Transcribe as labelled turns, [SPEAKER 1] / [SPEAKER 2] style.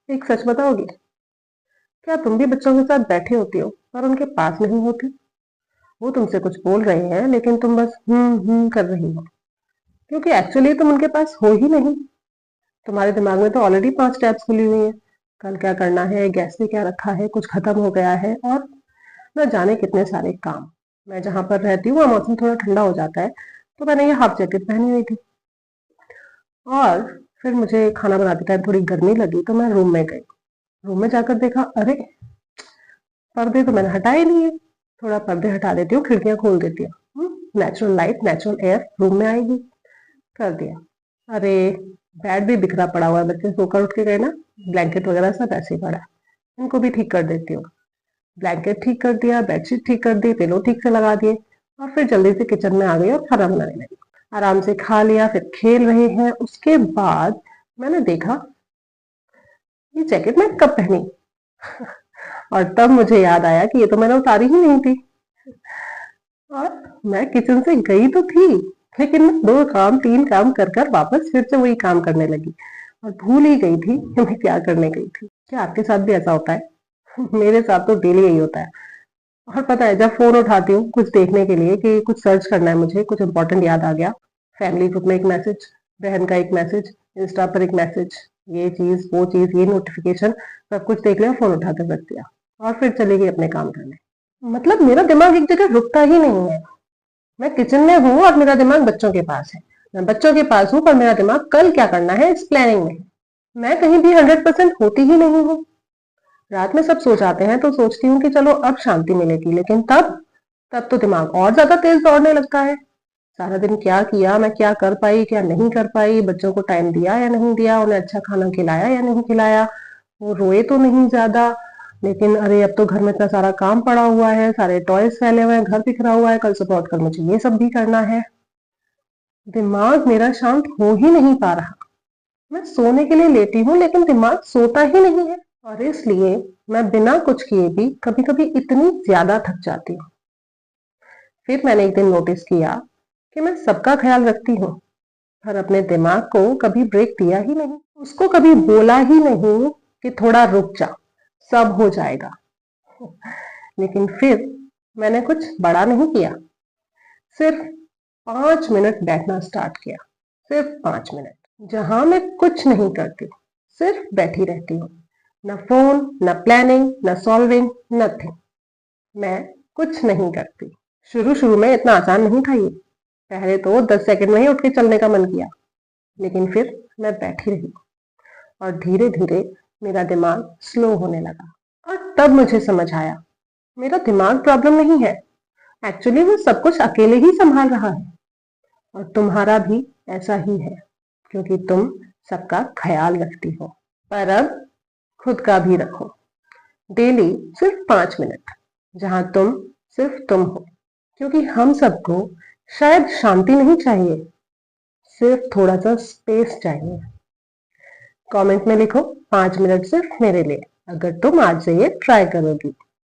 [SPEAKER 1] एक सच बताओगी? क्या तुम भी बच्चों के साथ बैठे होती हो और उनके पास नहीं होती? वो तुमसे कुछ बोल रहे हैं लेकिन तुम बस कर रही हो, क्योंकि एक्चुअली तुम उनके पास हो ही नहीं। तुम्हारे दिमाग में तो ऑलरेडी 5 टैब्स खुली हुई हैं। कल क्या करना है, गैस पे क्या रखा है, कुछ खत्म हो गया है, और न जाने कितने सारे काम। मैं जहाँ पर रहती हूँ वहाँ मौसम थोड़ा ठंडा हो जाता है, तो मैंने ये हाफ जैकेट पहनी हुई थी। और फिर मुझे खाना बनाते टाइम थोड़ी गर्मी लगी तो मैं रूम में गई। रूम में जाकर देखा, अरे पर्दे तो मैंने हटाए नहीं है। थोड़ा पर्दे हटा देती हूँ, खिड़कियां खोल देती हूँ, natural light natural air room में आएगी। कर दिया। अरे बेड भी बिखरा पड़ा हुआ है, बच्चे सोकर उठ के गए ना, ब्लैंकेट वगैरह सब ऐसे ही पड़ा है। इनको भी ठीक कर देती हूँ। ब्लैंकेट ठीक कर दिया, बेडशीट ठीक कर दी, पिलो ठीक से लगा दिए, और फिर जल्दी से किचन में आ गई और खाना बनाने लगी। आराम से खा लिया, फिर खेल रहे हैं। उसके बाद मैंने देखा, ये जैकेट मैं कब पहनी? और तब मुझे याद आया कि ये तो मैंने उतारी ही नहीं थी। और मैं किचन से गई तो थी, लेकिन मैं 2 काम 3 काम कर कर वापस फिर से वही काम करने लगी, और भूल ही गई थी कि मैं क्या करने गई थी। क्या आपके साथ भी ऐसा होता है? मेरे साथ तो डेली यही होता है। और पता है, जब फोन उठाती हूँ कुछ देखने के लिए कि कुछ सर्च करना है, मुझे कुछ इंपॉर्टेंट याद आ गया, फैमिली ग्रुप में एक मैसेज, बहन का एक मैसेज, इंस्टा पर एक मैसेज, ये चीज वो चीज, ये नोटिफिकेशन, सब कुछ देख लिया, फोन उठाकर रख दिया, और फिर चली गई अपने काम करने। मतलब मेरा दिमाग एक जगह रुकता ही नहीं है। मैं किचन में हूँ और मेरा दिमाग बच्चों के पास है। मैं बच्चों के पास हूँ पर मेरा दिमाग कल क्या करना है इस प्लानिंग में है। मैं कहीं भी 100% होती ही नहीं हूँ। रात में सब सो जाते हैं तो सोचती हूँ कि चलो अब शांति मिलेगी, लेकिन तब तब तो दिमाग और ज्यादा तेज दौड़ने लगता है। सारा दिन क्या किया, मैं क्या कर पाई क्या नहीं कर पाई, बच्चों को टाइम दिया या नहीं दिया, उन्हें अच्छा खाना खिलाया या नहीं खिलाया, वो रोए तो नहीं ज्यादा, लेकिन अरे अब तो घर में इतना सारा काम पड़ा हुआ है, सारे टॉयज फैले हुए हैं, घर बिखरा हुआ है, कल सुबह उठकर मुझे ये सब भी करना है। दिमाग मेरा शांत हो ही नहीं पा रहा। मैं सोने के लिए लेटी हूँ लेकिन दिमाग सोता ही नहीं है, और इसलिए मैं बिना कुछ किए भी कभी कभी इतनी ज्यादा थक जाती हूँ। फिर मैंने एक दिन नोटिस किया कि मैं सबका ख्याल रखती हूँ, पर अपने दिमाग को कभी ब्रेक दिया ही नहीं, उसको कभी बोला ही नहीं कि थोड़ा रुक जा, सब हो जाएगा। लेकिन फिर मैंने कुछ बड़ा नहीं किया, सिर्फ 5 मिनट बैठना स्टार्ट किया। सिर्फ 5 मिनट जहां मैं कुछ नहीं करती, सिर्फ बैठी रहती हूँ। न फोन, न प्लानिंग, न सॉल्विंग, नथिंग। मैं कुछ नहीं करती। शुरू शुरू में इतना आसान नहीं था ये। पहले तो 10 सेकंड में ही उठ के चलने का मन किया, लेकिन फिर मैं बैठी रही, और धीरे धीरे मेरा दिमाग स्लो होने लगा। और तब मुझे समझ आया, मेरा दिमाग प्रॉब्लम नहीं है, एक्चुअली वो सब कुछ अकेले ही संभाल रहा है। और तुम्हारा भी ऐसा ही है, क्योंकि तुम सबका ख्याल रखती हो। पर अब खुद का भी रखो। डेली सिर्फ 5 मिनट, जहां तुम सिर्फ तुम हो, क्योंकि हम सबको शायद शांति नहीं चाहिए, सिर्फ थोड़ा सा स्पेस चाहिए। कमेंट में लिखो, 5 मिनट सिर्फ मेरे लिए, अगर तुम आज से ये ट्राई करोगी।